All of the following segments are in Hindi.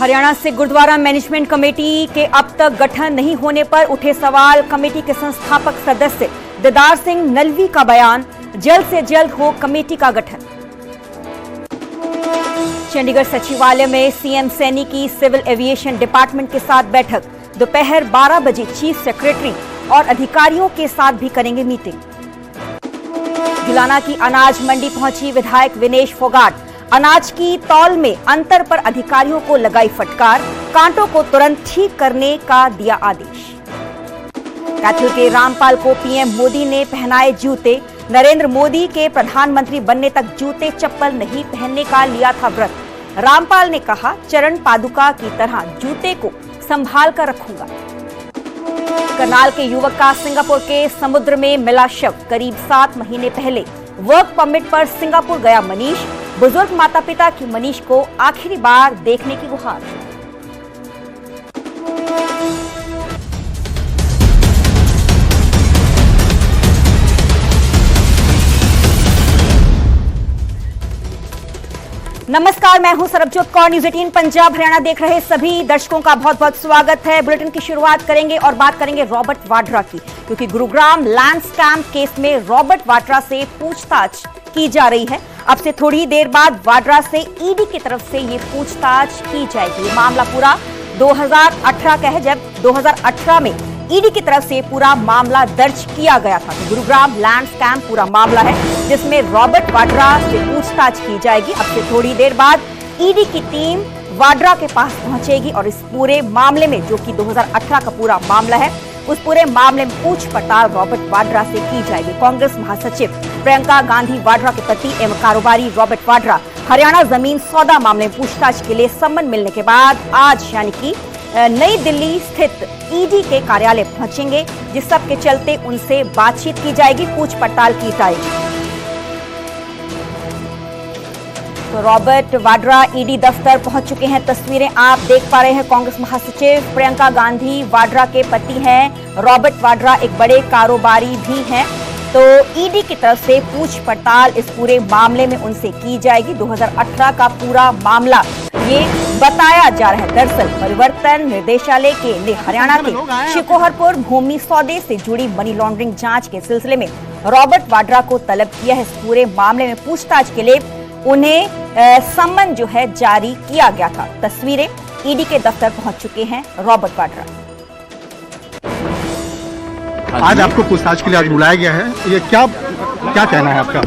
हरियाणा से गुरुद्वारा मैनेजमेंट कमेटी के अब तक गठन नहीं होने पर उठे सवाल। कमेटी के संस्थापक सदस्य दीदार सिंह नलवी का बयान, जल्द से जल्द हो कमेटी का गठन। चंडीगढ़ सचिवालय में सीएम सैनी की सिविल एविएशन डिपार्टमेंट के साथ बैठक। दोपहर 12 बजे चीफ सेक्रेटरी और अधिकारियों के साथ भी करेंगे मीटिंग। जुलाना की अनाज मंडी पहुंची विधायक विनेश फोगाट। अनाज की तौल में अंतर पर अधिकारियों को लगाई फटकार, कांटों को तुरंत ठीक करने का दिया आदेश। कैथल के रामपाल को पीएम मोदी ने पहनाए जूते। नरेंद्र मोदी के प्रधानमंत्री बनने तक जूते चप्पल नहीं पहनने का लिया था व्रत। रामपाल ने कहा, चरण पादुका की तरह जूते को संभाल कर रखूंगा। करनाल के युवक का सिंगापुर के समुद्र में मिला शव। करीब 7 महीने पहले वर्क परमिट पर सिंगापुर गया मनीष। बुजुर्ग माता पिता की मनीष को आखिरी बार देखने की गुहार। नमस्कार, मैं हूं सरबजोत कौर। न्यूज 18 पंजाब हरियाणा देख रहे सभी दर्शकों का बहुत बहुत स्वागत है। बुलेटिन की शुरुआत करेंगे और बात करेंगे रॉबर्ट वाड्रा की, क्योंकि गुरुग्राम लैंड स्कैम केस में रॉबर्ट वाड्रा से पूछताछ की जा रही है। अब से थोड़ी देर बाद वाड्रा से ईडी की तरफ से ये पूछताछ की जाएगी। ये मामला पूरा 2018 का है, जब 2018 में ईडी की तरफ से पूरा मामला दर्ज किया गया था। तो गुरुग्राम लैंड स्कैम पूरा मामला है जिसमें रॉबर्ट वाड्रा से पूछताछ की जाएगी। अब से थोड़ी देर बाद ईडी की टीम वाड्रा के पास पहुंचेगी और इस पूरे मामले में, जो कि 2018 का पूरा मामला है, उस पूरे मामले में पूछ पड़ताल रॉबर्ट वाड्रा से की जाएगी। कांग्रेस महासचिव प्रियंका गांधी वाड्रा के पति एवं कारोबारी रॉबर्ट वाड्रा हरियाणा जमीन सौदा मामले में पूछताछ के लिए सम्मन मिलने के बाद आज यानी कि नई दिल्ली स्थित ईडी के कार्यालय पहुंचेंगे, जिस सब के चलते उनसे बातचीत की जाएगी, पूछ पड़ताल की जाएगी। तो रॉबर्ट वाड्रा ईडी दफ्तर पहुंच चुके हैं। तस्वीरें आप देख पा रहे हैं। कांग्रेस महासचिव प्रियंका गांधी वाड्रा के पति हैं। रॉबर्ट वाड्रा एक बड़े कारोबारी भी हैं। तो ईडी की तरफ से पूछ पड़ताल इस पूरे मामले में उनसे की जाएगी। 2018 का पूरा मामला ये बताया जा रहा है। दरअसल परिवर्तन निदेशालय के हरियाणा के शिकोहरपुर भूमि सौदे से जुड़ी मनी लॉन्ड्रिंग जांच के सिलसिले में रॉबर्ट वाड्रा को तलब किया है। इस पूरे मामले में पूछताछ के लिए उन्हें सम्मन जो है जारी किया गया था। तस्वीरें ईडी के दफ्तर पहुंच चुके हैं रॉबर्ट वाड्रा। आज आपको पूछताछ के लिए आज बुलाया गया है, ये क्या कहना है आपका?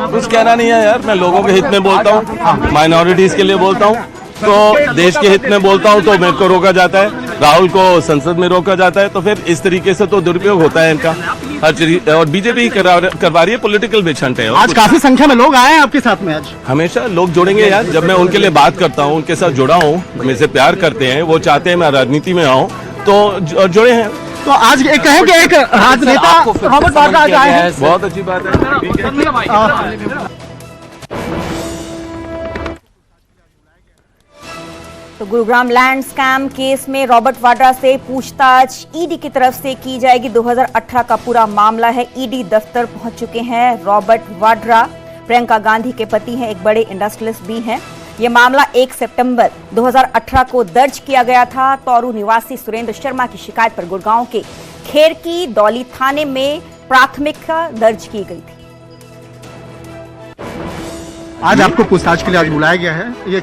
कुछ कहना नहीं है यार, मैं लोगों के हित में बोलता हूँ, माइनॉरिटीज के लिए बोलता हूँ, तो देश के हित में बोलता हूँ, तो मेरे को रोका जाता है, राहुल को संसद में रोका जाता है। तो फिर इस तरीके से तो दुरुपयोग होता है इनका हर चीज। और बीजेपी करवा रही है पॉलिटिकल विच हंट है। आज काफी संख्या में लोग आए हैं आपके साथ में। आज हमेशा लोग जुड़ेंगे यार, जब मैं उनके लिए बात करता हूँ, उनके साथ जुड़ा हूँ, मेरे से प्यार करते हैं, वो चाहते हैं मैं राजनीति में आऊँ, तो जुड़े हैं। तो आज कहें कि एक राजनेता रॉबर्ट वाड्रा आज आए हैं, बहुत अच्छी बात है। तो गुरुग्राम लैंड स्कैम केस में रॉबर्ट वाड्रा से पूछताछ ईडी की तरफ से की जाएगी। 2018 का पूरा मामला है। ईडी दफ्तर पहुंच चुके हैं रॉबर्ट वाड्रा। प्रियंका गांधी के पति हैं, एक बड़े इंडस्ट्रियलिस्ट भी हैं। यह मामला 1 सितंबर 2018 को दर्ज किया गया था। तौरू निवासी सुरेंद्र शर्मा की शिकायत पर गुड़गांव के खेरकी दौली थाने में प्राथमिकता दर्ज की गई थी। आज आपको पूछताछ के लिए आज बुलाया गया है, ये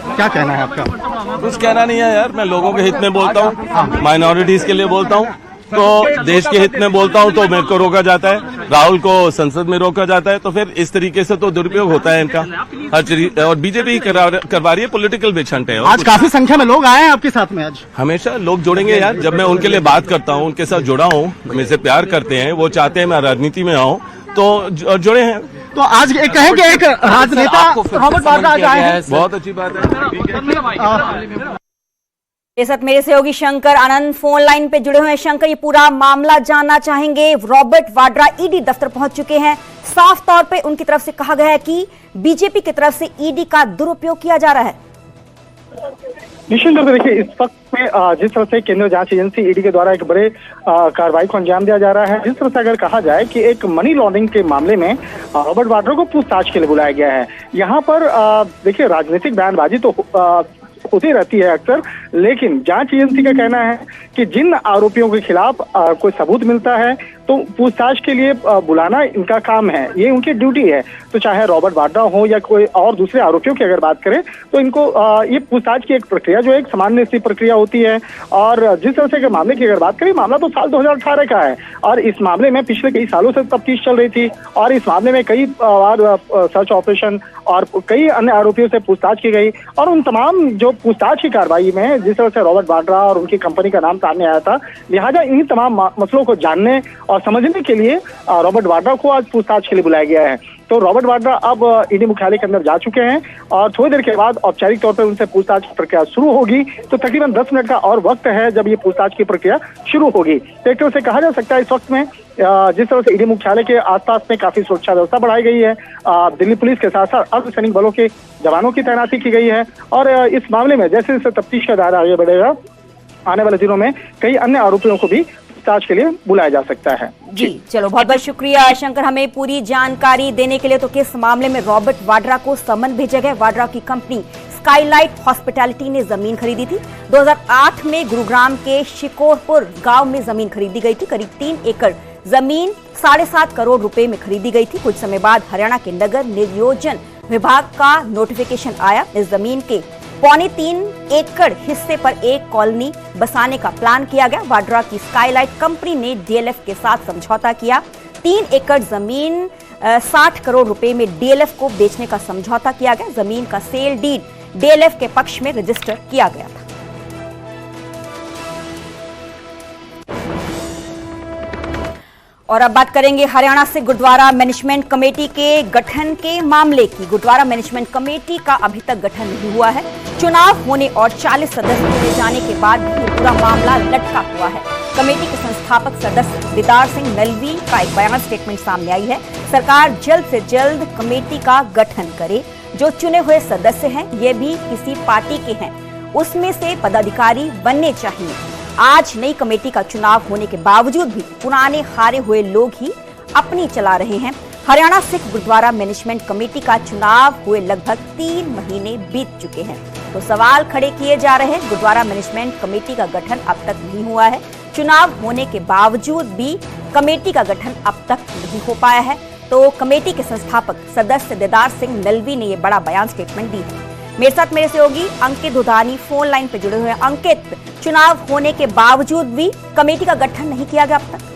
क्या कहना है आपका? कुछ कहना नहीं है यार, मैं लोगों के हित में बोलता हूँ, माइनॉरिटीज के लिए बोलता हूँ, तो देश के हित में बोलता हूँ, तो मेरे को रोका जाता है, राहुल को संसद में रोका जाता है। तो फिर इस तरीके से तो दुरुपयोग होता है इनका हर चीज। और बीजेपी करवा रही है पॉलिटिकल विच हंट है। आज काफी संख्या में लोग आए हैं आपके साथ में। आज हमेशा लोग जुड़ेंगे यार, जब मैं उनके लिए बात करता हूँ, उनके साथ जुड़ा हूँ, मेरे से प्यार करते हैं, वो चाहते हैं मैं राजनीति में आऊँ, तो जुड़े हैं। तो आज कहें कि एक राजनेता रॉबर्ट वाड्रा आज आए हैं, बहुत अच्छी बात है। इस वक्त मेरे सहयोगी शंकर आनंद फोन लाइन पे जुड़े हुए हैं। शंकर, ये पूरा मामला जानना चाहेंगे। रॉबर्ट वाड्रा ईडी दफ्तर पहुंच चुके हैं। साफ तौर पे उनकी तरफ से कहा गया है कि बीजेपी की तरफ से ईडी का दुरुपयोग किया जा रहा है। निश्चित रूप से देखिए, इस वक्त में जिस तरह से केंद्रीय जांच एजेंसी ईडी के द्वारा एक बड़े कार्रवाई को अंजाम दिया जा रहा है, जिस तरह से अगर कहा जाए कि एक मनी लॉन्ड्रिंग के मामले में रॉबर्ट वाड्रा को पूछताछ के लिए बुलाया गया है। यहाँ पर देखिए, राजनीतिक बयानबाजी तो होती रहती है अक्सर, लेकिन जांच एजेंसी का कहना है कि जिन आरोपियों के खिलाफ कोई सबूत मिलता है तो पूछताछ के लिए बुलाना इनका काम है, ये उनकी ड्यूटी है। तो चाहे रॉबर्ट वाड्रा हो या कोई और दूसरे आरोपियों की अगर बात करें तो इनको ये पूछताछ की एक प्रक्रिया जो एक सामान्य सी प्रक्रिया होती है। और जिस तरह से मामले की अगर बात करें, मामला तो साल 2018 का है और इस मामले में पिछले कई सालों से तफ्तीश चल रही थी और इस मामले में कई बार सर्च ऑपरेशन और कई अन्य आरोपियों से पूछताछ की गई और उन तमाम जो पूछताछ की कार्रवाई में जिस तरह से रॉबर्ट वाड्रा और उनकी कंपनी का नाम सामने आया था, लिहाजा इन्हीं तमाम मसलों को जानने और समझने के लिए रॉबर्ट वाड्रा को आज पूछताछ के लिए बुलाया गया है। तो रॉबर्ट वाड्रा अब ईडी मुख्यालय के अंदर जा चुके हैं और थोड़ी देर के बाद औपचारिक तौर पर उनसे पूछताछ की प्रक्रिया शुरू होगी। तो तकरीबन 10 मिनट का और वक्त है जब ये पूछताछ की प्रक्रिया शुरू होगी। तो एक तरह से कहा जा सकता है इस वक्त में जिस तरह से ईडी मुख्यालय के आसपास में काफी सुरक्षा व्यवस्था बढ़ाई गई है, दिल्ली पुलिस के साथ साथ अर्धसैनिक बलों के जवानों की तैनाती की गई है और इस मामले में जैसे जैसे तफ्तीश का दायरा आगे बढ़ेगा, आने वाले दिनों में कई अन्य आरोपियों को भी पूछताछ के लिए बुलाया जा सकता है। जी चलो, बहुत बहुत शुक्रिया शंकर हमें पूरी जानकारी देने के लिए। तो किस मामले में रॉबर्ट वाड्रा को समन भेजा गया? वाड्रा की कंपनी स्काईलाइट हॉस्पिटैलिटी ने जमीन खरीदी थी। 2008 में गुरुग्राम के शिकोरपुर गांव में जमीन खरीदी गई थी। करीब 3 एकड़ जमीन 7.5 करोड़ रुपए में खरीदी गई थी। कुछ समय बाद हरियाणा के नगर नियोजन विभाग का नोटिफिकेशन आया। इस जमीन के 3.25 एकड़ हिस्से पर एक कॉलोनी बसाने का प्लान किया गया। वाड्रा की स्काईलाइट कंपनी ने डीएलएफ के साथ समझौता किया। 3 एकड़ जमीन 60 करोड़ रुपए में डीएलएफ को बेचने का समझौता किया गया। जमीन का सेल डीड डीएलएफ के पक्ष में रजिस्टर किया गया था। और अब बात करेंगे हरियाणा से गुरुद्वारा मैनेजमेंट कमेटी के गठन के मामले की। गुरुद्वारा मैनेजमेंट कमेटी का अभी तक गठन नहीं हुआ है। चुनाव होने और 40 सदस्य चुने जाने के बाद भी ये पूरा मामला लटका हुआ है। कमेटी के संस्थापक सदस्य दीदार सिंह नलवी का एक बयान स्टेटमेंट सामने आई है। सरकार जल्द से जल्द कमेटी का गठन करे। जो चुने हुए सदस्य हैं ये भी किसी पार्टी के हैं, उसमें से पदाधिकारी बनने चाहिए। आज नई कमेटी का चुनाव होने के बावजूद भी पुराने हारे हुए लोग ही अपनी चला रहे हैं। हरियाणा सिख गुरुद्वारा मैनेजमेंट कमेटी का चुनाव हुए लगभग 3 महीने बीत चुके हैं। तो सवाल खड़े किए जा रहे हैं, गुरुद्वारा मैनेजमेंट कमेटी का गठन अब तक नहीं हुआ है। चुनाव होने के बावजूद भी कमेटी का गठन अब तक नहीं हो पाया है। तो कमेटी के संस्थापक सदस्य दीदार सिंह नलवी ने यह बड़ा बयान स्टेटमेंट दी है। मेरे साथ मेरे सहयोगी अंकित दुधानी फोन लाइन पे जुड़े हुए हैं। अंकित, चुनाव होने के बावजूद भी कमेटी का गठन नहीं किया गया अब तक?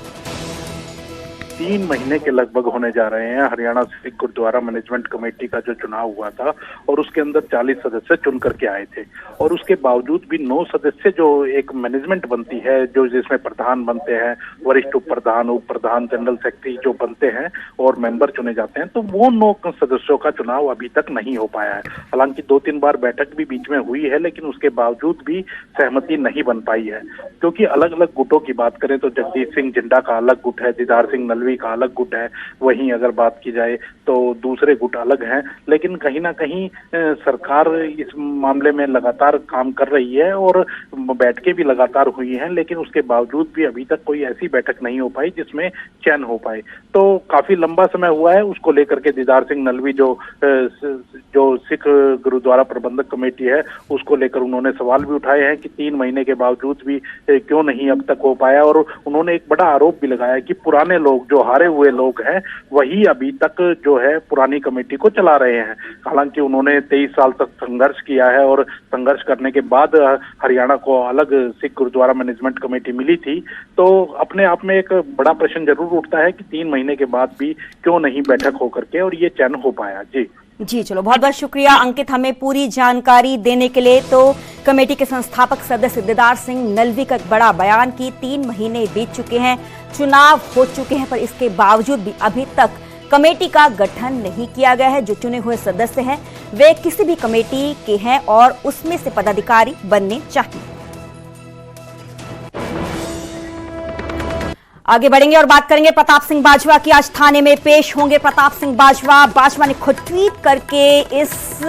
3 महीने के लगभग होने जा रहे हैं हरियाणा सिख गुरुद्वारा मैनेजमेंट कमेटी का जो चुनाव हुआ था और उसके अंदर 40 सदस्य चुन करके आए थे और उसके बावजूद भी 9 सदस्य जो एक मैनेजमेंट बनती है, जो जिसमें प्रधान बनते हैं, वरिष्ठ उप प्रधान, जनरल सेक्रेटरी जो बनते हैं और मेंबर चुने जाते हैं, तो वो 9 सदस्यों का चुनाव अभी तक नहीं हो पाया है। हालांकि 2-3 बार बैठक भी बीच में हुई है, लेकिन उसके बावजूद भी सहमति नहीं बन पाई है। क्योंकि अलग अलग गुटों की बात करें तो जगदीश सिंह जिंडा का अलग गुट है, दीदार सिंह नलवी का अलग गुट है, वहीं अगर बात की जाए तो दूसरे गुट अलग हैं। लेकिन कहीं ना कहीं सरकार इस मामले में लगातार काम कर रही है और बैठकें भी लगातार हुई हैं, लेकिन उसके बावजूद भी अभी तक कोई ऐसी बैठक नहीं हो पाई जिसमें चयन हो पाए। तो काफी लंबा समय हुआ है। उसको लेकर के दीदार सिंह नलवी जो सिख गुरुद्वारा प्रबंधक कमेटी है, उसको लेकर उन्होंने सवाल भी उठाए हैं कि 3 महीने के बावजूद भी क्यों नहीं अब तक हो पाया। और उन्होंने एक बड़ा आरोप भी लगाया कि पुराने लोग, जो हारे हुए लोग हैं, वही अभी तक जो है पुरानी कमेटी को चला रहे हैं। हालांकि उन्होंने 23 साल तक संघर्ष किया है और संघर्ष करने के बाद हरियाणा को अलग सिख गुरुद्वारा मैनेजमेंट कमेटी मिली थी। तो अपने आप में एक बड़ा प्रश्न जरूर उठता है कि 3 महीने के बाद भी क्यों नहीं बैठक हो करके और ये चयन हो पाया। जी चलो, बहुत बहुत शुक्रिया अंकित हमें पूरी जानकारी देने के लिए। तो कमेटी के संस्थापक सदस्य दीदार सिंह नलवी का एक बड़ा बयान कि 3 महीने बीत चुके हैं, चुनाव हो चुके हैं, पर इसके बावजूद भी अभी तक कमेटी का गठन नहीं किया गया है। जो चुने हुए सदस्य हैं वे किसी भी कमेटी के हैं और उसमें से पदाधिकारी बनने चाहिए। आगे बढ़ेंगे और बात करेंगे प्रताप सिंह बाजवा की। आज थाने में पेश होंगे प्रताप सिंह बाजवा ने खुद ट्वीट करके इस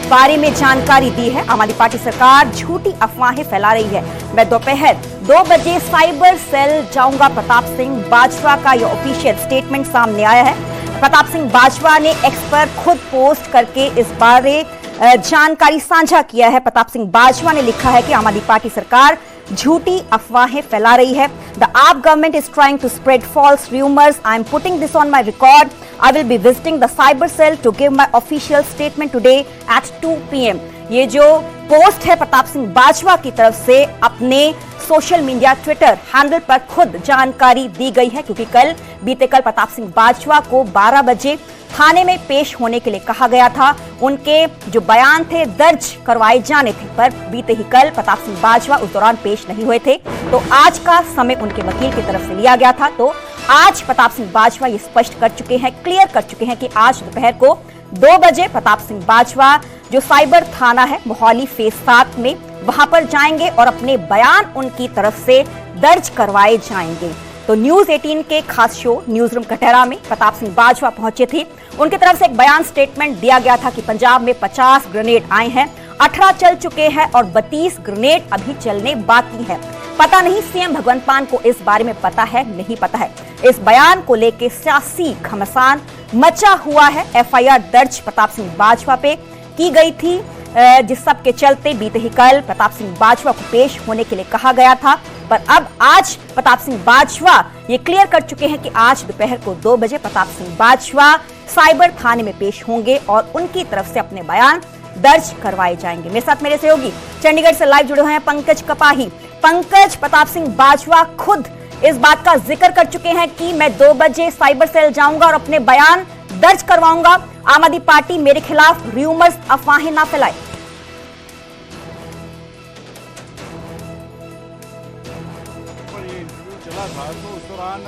बारे में जानकारी दी है। आम आदमी पार्टी सरकार झूठी अफवाहें फैला रही है। मैं दोपहर 2 बजे साइबर सेल जाऊंगा, प्रताप सिंह बाजवा का यह ऑफिशियल स्टेटमेंट सामने आया है। प्रताप सिंह बाजवा ने एक्स पर खुद पोस्ट करके इस बारे जानकारी साझा किया है। प्रताप सिंह बाजवा ने लिखा है कि आम आदमी पार्टी सरकार झूठी अफवाहें फैला रही है। The AAP government is trying to spread false rumours. I am putting this on my record. I will be visiting the cyber cell to give my official statement today at 2 PM। ये जो पोस्ट है प्रताप सिंह बाजवा की तरफ से अपने सोशल मीडिया ट्विटर हैंडल पर खुद जानकारी दी गई है, क्योंकि बीते कल प्रताप सिंह बाजवा को 12 बजे थाने में पेश होने के लिए कहा गया था। उनके जो बयान थे दर्ज करवाए जाने थे, पर बीते ही कल प्रताप सिंह बाजवा उस दौरान पेश नहीं हुए थे, तो आज का समय उनके वकील की तरफ से लिया गया था। तो आज प्रताप सिंह बाजवा ये स्पष्ट कर चुके हैं, क्लियर कर चुके हैं कि आज दोपहर को 2 बजे प्रताप सिंह बाजवा जो साइबर थाना है मोहाली फेज 7 में, वहां पर जाएंगे और अपने बयान उनकी तरफ से दर्ज करवाए जाएंगे। तो न्यूज 18 के खास शो न्यूज रूम कटहरा में प्रताप सिंह बाजवा पहुंचे थे। उनकी तरफ से एक बयान स्टेटमेंट दिया गया था कि पंजाब में 50 ग्रेनेड आए हैं, 18 चल चुके हैं और 32 ग्रेनेड अभी चलने बाकी है। पता नहीं सीएम भगवंत मान को इस बारे में पता है, नहीं पता है। इस बयान को लेकर सियासी घमासान मचा हुआ है। FIR दर्ज प्रताप सिंह बाजवा पे की गई थी, जिस सब के चलते बीते ही कल प्रताप सिंह बाजवा को पेश होने के लिए कहा गया था, पर अब आज प्रताप सिंह बाजवा ये क्लियर कर चुके हैं कि आज दोपहर को 2 बजे प्रताप सिंह बाजवा साइबर थाने में पेश होंगे और उनकी तरफ से अपने बयान दर्ज करवाए जाएंगे। मेरे साथ मेरे सहयोगी चंडीगढ़ से लाइव जुड़े हुए हैं पंकज कपाही। पंकज, प्रताप सिंह बाजवा खुद इस बात का जिक्र कर चुके हैं कि मैं 2 बजे साइबर सेल जाऊंगा और अपने बयान दर्ज करवाऊंगा। आम आदमी पार्टी मेरे खिलाफ रूमर्स, अफवाहें ना फैलाए। चला था तो उस दौरान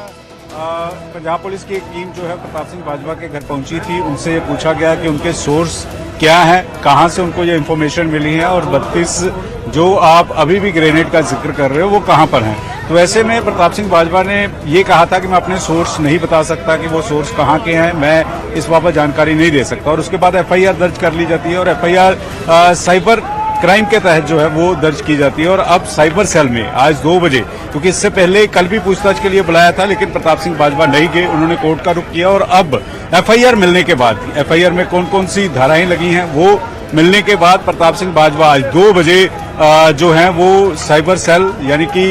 पंजाब पुलिस की एक टीम जो है प्रताप सिंह बाजवा के घर पहुंची थी। उनसे ये पूछा गया कि उनके सोर्स क्या है, कहां से उनको ये इन्फॉर्मेशन मिली है और 32 जो आप अभी भी ग्रेनेड का जिक्र कर रहे हो वो कहां पर हैं। तो ऐसे में प्रताप सिंह बाजवा ने ये कहा था कि मैं अपने सोर्स नहीं बता सकता कि वो सोर्स कहां के हैं, मैं इस बाबत जानकारी नहीं दे सकता। और उसके बाद FIR दर्ज कर ली जाती है और FIR साइबर क्राइम के तहत जो है वो दर्ज की जाती है। और अब साइबर सेल में आज 2 बजे, क्योंकि इससे पहले कल भी पूछताछ के लिए बुलाया था लेकिन प्रताप सिंह बाजवा नहीं गए, उन्होंने कोर्ट का रुख किया। और अब FIR मिलने के बाद, FIR में कौन कौन सी धाराएं लगी हैं वो मिलने के बाद प्रताप सिंह बाजवा आज 2 बजे जो है वो साइबर सेल यानी कि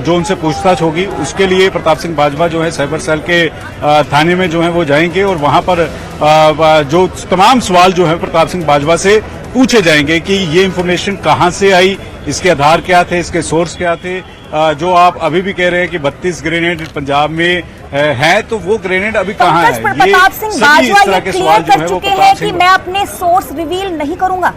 जो उनसे पूछताछ होगी उसके लिए प्रताप सिंह बाजवा जो है साइबर सेल के थाने में जो है वो जाएंगे और वहां पर जो तमाम सवाल जो है प्रताप सिंह बाजवा से पूछे जाएंगे कि ये इन्फॉर्मेशन कहां से आई, इसके आधार क्या थे, इसके सोर्स क्या थे। जो आप अभी भी कह रहे हैं कि 32 ग्रेनेड पंजाब में है, तो वो ग्रेनेड अभी कहां है? प्रताप सिंह बाजवा ये क्लियर कर चुके हैं कि मैं अपने सोर्स रिवील नहीं करूंगा।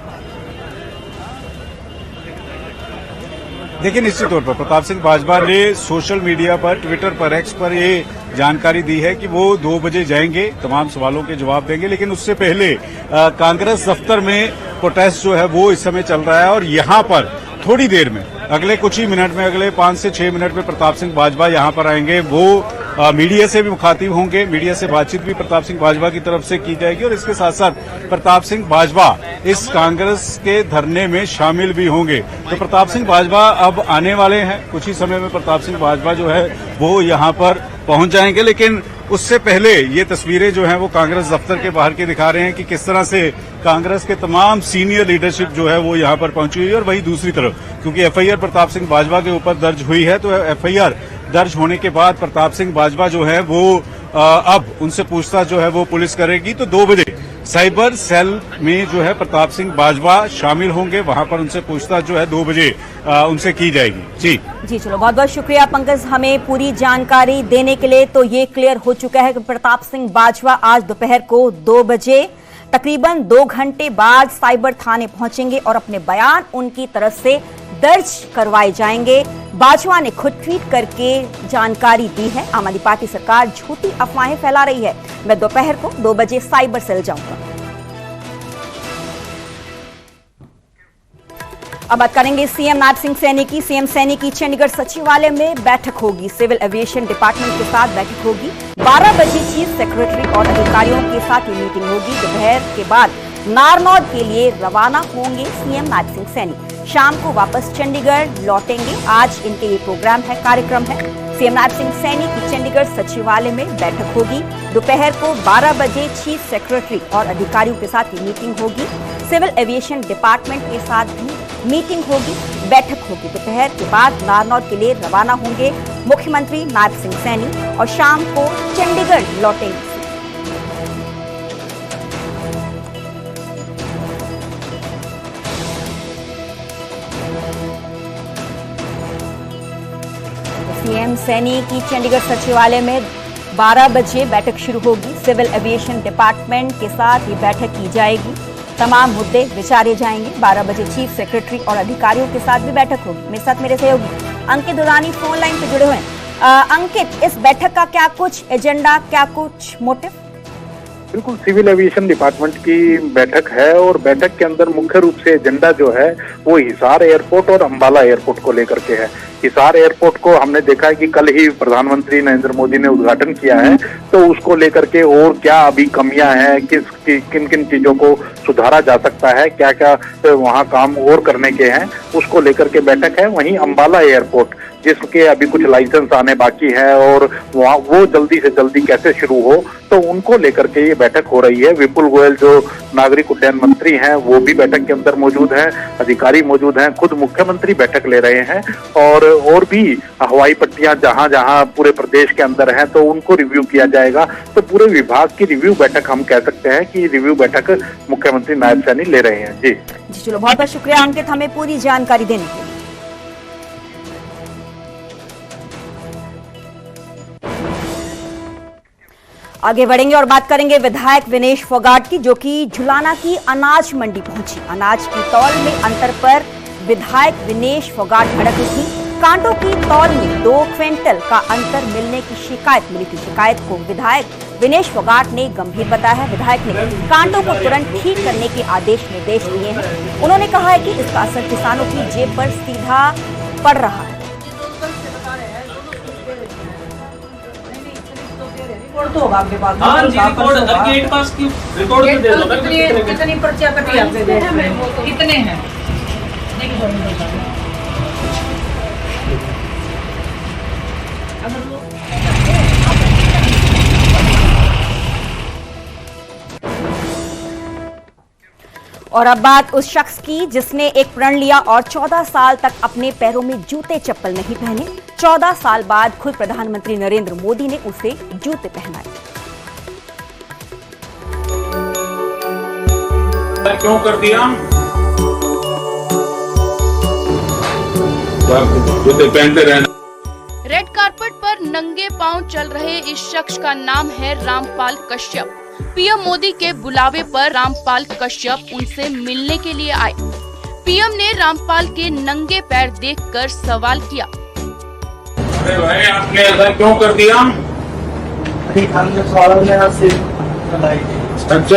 देखिए, निश्चित तौर पर प्रताप सिंह बाजवा ने सोशल मीडिया पर, ट्विटर पर, एक्स पर ये जानकारी दी है कि वो 2 बजे जाएंगे, तमाम सवालों के जवाब देंगे। लेकिन उससे पहले कांग्रेस दफ्तर में प्रोटेस्ट जो है वो इस समय चल रहा है और यहाँ पर थोड़ी देर में, अगले कुछ ही मिनट में, अगले 5 से 6 मिनट में प्रताप सिंह बाजवा यहाँ पर आएंगे। वो मीडिया से भी मुखातिब होंगे, मीडिया से बातचीत भी प्रताप सिंह बाजवा की तरफ से की जाएगी और इसके साथ साथ प्रताप सिंह बाजवा इस कांग्रेस के धरने में शामिल भी होंगे। तो प्रताप सिंह बाजवा अब आने वाले हैं, कुछ ही समय में प्रताप सिंह बाजवा जो है वो यहाँ पर पहुंच जाएंगे। लेकिन उससे पहले ये तस्वीरें जो हैं वो कांग्रेस दफ्तर के बाहर की दिखा रहे हैं कि किस तरह से कांग्रेस के तमाम सीनियर लीडरशिप जो है वो यहाँ पर पहुंची हुई है। और वही दूसरी तरफ, क्योंकि FIR प्रताप सिंह बाजवा के ऊपर दर्ज हुई है, तो FIR दर्ज होने के बाद प्रताप सिंह बाजवा जो है वो अब उनसे पूछताछ जो है वो पुलिस करेगी। तो 2 बजे साइबर सेल में जो है प्रताप सिंह बाजवा शामिल होंगे, वहां पर उनसे पूछताछ जो है 2 बजे उनसे की जाएगी। जी चलो, बहुत बहुत शुक्रिया पंकज हमें पूरी जानकारी देने के लिए। तो ये क्लियर हो चुका है कि प्रताप सिंह बाजवा आज दोपहर को 2 बजे तकरीबन 2 घंटे बाद साइबर थाने पहुंचेंगे और अपने बयान उनकी तरफ से दर्ज करवाए जाएंगे। बाजवा ने खुद ट्वीट करके जानकारी दी है, आम आदमी पार्टी सरकार झूठी अफवाहें फैला रही है, मैं दोपहर को 2 बजे साइबर सेल जाऊंगा। अब बात करेंगे सीएम नायब सिंह सैनी की। सीएम सैनी की चंडीगढ़ सचिवालय में बैठक होगी, सिविल एविएशन डिपार्टमेंट के साथ बैठक होगी। 12 बजे चीफ सेक्रेटरी और अधिकारियों के साथ ये मीटिंग होगी। दोपहर के बाद नारनौल के लिए रवाना होंगे सीएम नायब सिंह सैनी। शाम को वापस चंडीगढ़ लौटेंगे। आज इनके ये कार्यक्रम है। सीएम नायब सिंह सैनी की चंडीगढ़ सचिवालय में बैठक होगी। दोपहर को 12 बजे चीफ सेक्रेटरी और अधिकारियों के साथ ये मीटिंग होगी। सिविल एविएशन डिपार्टमेंट के साथ भी मीटिंग होगी, बैठक होगी। दोपहर के बाद नारनौल के लिए रवाना होंगे मुख्यमंत्री नायब सिंह सैनी और शाम को चंडीगढ़ लौटेंगे। सीएम सैनी की चंडीगढ़ सचिवालय में 12 बजे बैठक शुरू होगी। सिविल एविएशन डिपार्टमेंट के साथ ये बैठक की जाएगी। तमाम मुद्दे विचारे जाएंगे। 12 बजे चीफ सेक्रेटरी और अधिकारियों के साथ भी बैठक होगी। मेरे साथ मेरे सहयोगी अंकित दुरानी फोन लाइन पे जुड़े हुए हैं। अंकित, इस बैठक का क्या कुछ एजेंडा, क्या कुछ मोटिव? बिल्कुल, सिविल एविएशन डिपार्टमेंट की बैठक है और बैठक के अंदर मुख्य रूप से एजेंडा जो है वो हिसार एयरपोर्ट और अंबाला एयरपोर्ट को लेकर के है। हिसार एयरपोर्ट को हमने देखा है कि कल ही प्रधानमंत्री नरेंद्र मोदी ने उद्घाटन किया है, तो उसको लेकर के और क्या अभी कमियां हैं, किन किन चीजों को सुधारा जा सकता है, क्या क्या वहां काम और करने के हैं, उसको लेकर के बैठक है। वहीं अंबाला एयरपोर्ट जिसके अभी कुछ लाइसेंस आने बाकी है और वहाँ वो जल्दी से जल्दी कैसे शुरू हो, तो उनको लेकर के ये बैठक हो रही है। विपुल गोयल जो नागरिक उड्डयन मंत्री हैं वो भी बैठक के अंदर मौजूद हैं, अधिकारी मौजूद हैं, खुद मुख्यमंत्री बैठक ले रहे हैं और भी हवाई पट्टियां जहां जहां पूरे प्रदेश के अंदर हैं तो उनको रिव्यू किया जाएगा। तो पूरे विभाग की रिव्यू बैठक हम कह सकते हैं कि रिव्यू बैठक मुख्यमंत्री नायब सैनी ले रहे हैं। जी चलो, बहुत बहुत शुक्रिया अंकित हमें पूरी जानकारी देने के लिए। आगे बढ़ेंगे और बात करेंगे विधायक विनेश फोगाट की, जो कि झुलाना की अनाज मंडी पहुंची। अनाज की तौल में अंतर पर विधायक विनेश फोगाट भड़क उठी। कांटों की तौल में 2 क्विंटल का अंतर मिलने की शिकायत मिली थी। शिकायत को विधायक विनेश फोगाट ने गंभीर बताया है। विधायक ने कांटों को तुरंत ठीक करने के निर्देश दिए हैं। उन्होंने कहा है कि इसका असर किसानों की जेब पर सीधा पड़ रहा है। रिकॉर्ड तो होगा आपके पास? हाँ जी, रिकॉर्ड गेट पास की रिकॉर्ड तो दे दो ना। कितनी पर्चियां कटी आपके देश में? कितने हैं? और अब बात उस शख्स की जिसने एक प्रण लिया और 14 साल तक अपने पैरों में जूते चप्पल नहीं पहने। 14 साल बाद खुद प्रधानमंत्री नरेंद्र मोदी ने उसे जूते पहनाए। क्यों कर दिया? जूते पहनते रहना। रेड कार्पेट पर नंगे पांव चल रहे इस शख्स का नाम है रामपाल कश्यप। पीएम मोदी के बुलावे पर रामपाल कश्यप उनसे मिलने के लिए आए। पीएम ने रामपाल के नंगे पैर देखकर सवाल किया। अरे भाई, आपने ऐसा क्यों कर दिया? अच्छा,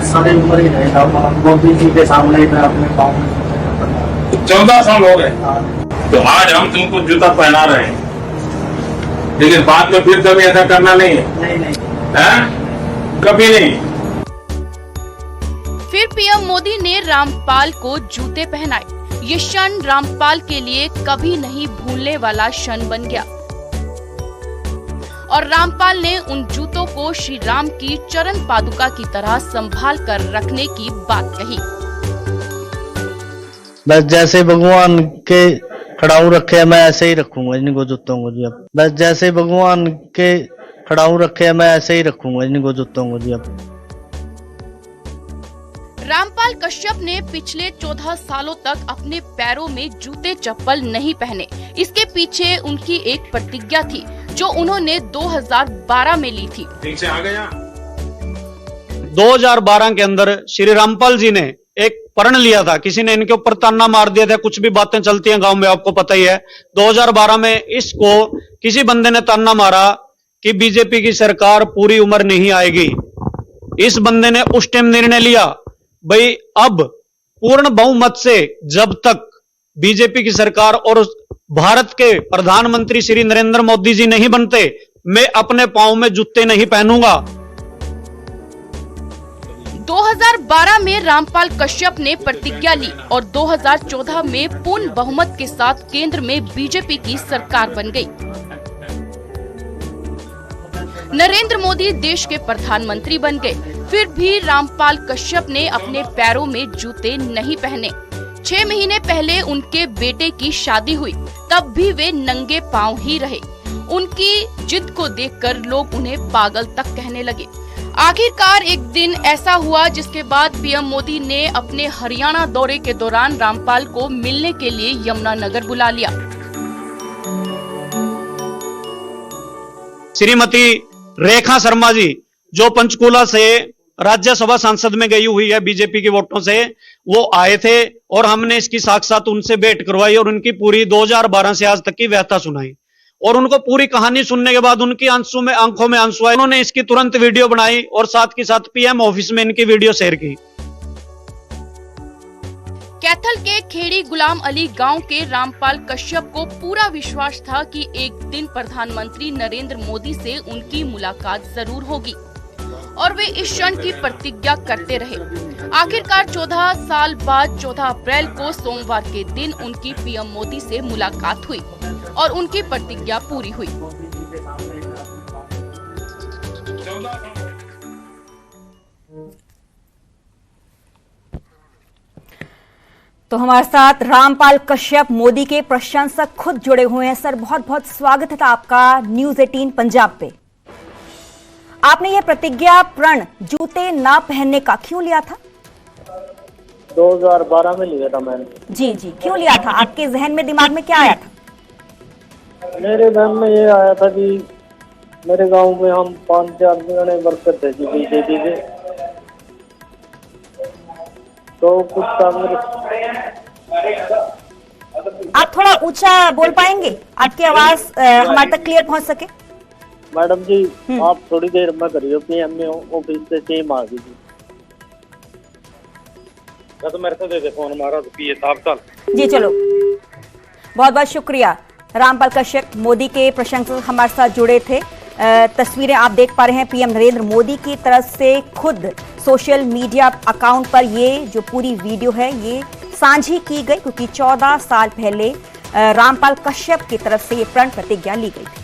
सारी उम्र ही रहेगा मोदी जी के सामने में अपने पाँव 14 साल हो गए। तो आज हम तुमको जूता पहना रहे हैं, लेकिन बाद में फिर कभी ऐसा करना नहीं है। नहीं। कभी नहीं। फिर पीएम मोदी ने रामपाल को जूते पहनाए। ये क्षण रामपाल के लिए कभी नहीं भूलने वाला क्षण बन गया और रामपाल ने उन जूतों को श्री राम की चरण पादुका की तरह संभाल कर रखने की बात कही। बस जैसे भगवान के खड़ाऊ रखे मैं ऐसे ही रखूंगा इनको जूतों को जी। अब बस जैसे भगवान के खड़ाऊ रखे मैं ऐसे ही रखूंगा इनको जूतों को जी। अब रामपाल कश्यप ने पिछले 14 सालों तक अपने पैरों में जूते चप्पल नहीं पहने। इसके पीछे उनकी एक प्रतिज्ञा थी जो उन्होंने 2012 में ली थी। ठीक से आ गया। 2012 के अंदर श्री रामपाल जी ने एक प्रण लिया था। किसी ने इनके ऊपर ताना मार दिया था, कुछ भी बातें चलती हैं गांव में, आपको पता ही है। 2012 में इसको किसी बंदे ने ताना मारा कि बीजेपी की सरकार पूरी उम्र नहीं आएगी। इस बंदे ने उस टाइम निर्णय लिया, भाई अब पूर्ण बहुमत से जब तक बीजेपी की सरकार और भारत के प्रधानमंत्री श्री नरेंद्र मोदी जी नहीं बनते, मैं अपने पांव में जूते नहीं पहनूंगा। 2012 में रामपाल कश्यप ने प्रतिज्ञा ली और 2014 में पूर्ण बहुमत के साथ केंद्र में बीजेपी की सरकार बन गई। नरेंद्र मोदी देश के प्रधानमंत्री बन गए, फिर भी रामपाल कश्यप ने अपने पैरों में जूते नहीं पहने। 6 महीने पहले उनके बेटे की शादी हुई, तब भी वे नंगे पांव ही रहे। उनकी जिद को देखकर लोग उन्हें पागल तक कहने लगे। आखिरकार एक दिन ऐसा हुआ जिसके बाद पीएम मोदी ने अपने हरियाणा दौरे के दौरान रामपाल को मिलने के लिए यमुनानगर बुला लिया। श्रीमती रेखा शर्मा जी जो पंचकूला से राज्यसभा सांसद में गई हुई है बीजेपी के वोटों से, वो आए थे और हमने इसकी साक्षात उनसे भेंट करवाई और उनकी पूरी 2012 से आज तक की व्यथा सुनाई। और उनको पूरी कहानी सुनने के बाद उनकी आंखों में आंसू आए। उन्होंने इसकी तुरंत वीडियो बनाई और साथ के साथ पीएम ऑफिस में इनकी वीडियो शेयर की। कैथल के खेड़ी गुलाम अली गांव के रामपाल कश्यप को पूरा विश्वास था कि एक दिन प्रधानमंत्री नरेंद्र मोदी से उनकी मुलाकात जरूर होगी और वे इस क्षण की प्रतिज्ञा करते रहे। आखिरकार 14 साल बाद 14 अप्रैल को सोमवार के दिन उनकी पीएम मोदी से मुलाकात हुई और उनकी प्रतिज्ञा पूरी हुई। तो हमारे साथ रामपाल कश्यप मोदी के प्रशंसक खुद जुड़े हुए हैं। सर, बहुत बहुत स्वागत है आपका न्यूज़ 18 पंजाब पे। आपने यह प्रतिज्ञा प्रण जूते ना पहनने का क्यों लिया था? 2012 में लिया था मैंने। जी, क्यों लिया था? आपके जहन में, दिमाग में क्या आया था? मेरे मन में ये आया था कि मेरे गांव में हम 5-4 जने वर्कर थे जी बीजेपी के, तो कुछ आप थोड़ा ऊंचा बोल पाएंगे? आपकी आवाज हमारे तक क्लियर पहुंच सके। मैडम जी आप थोड़ी देर में करिए, पीएम ऑफिस से टीम आ गई थी। तो मेरे से दे दे फोन हमारा पीए साहब चल। जी चलो, बहुत बहुत शुक्रिया। रामपाल कश्यप मोदी के प्रशंसक हमारे साथ जुड़े थे। तस्वीरें आप देख पा रहे हैं पीएम नरेंद्र मोदी की तरफ से खुद सोशल मीडिया अकाउंट पर ये जो पूरी वीडियो है ये साझी की गई, क्योंकि 14 साल पहले रामपाल कश्यप की तरफ से ये प्रण प्रतिज्ञा ली गई थी।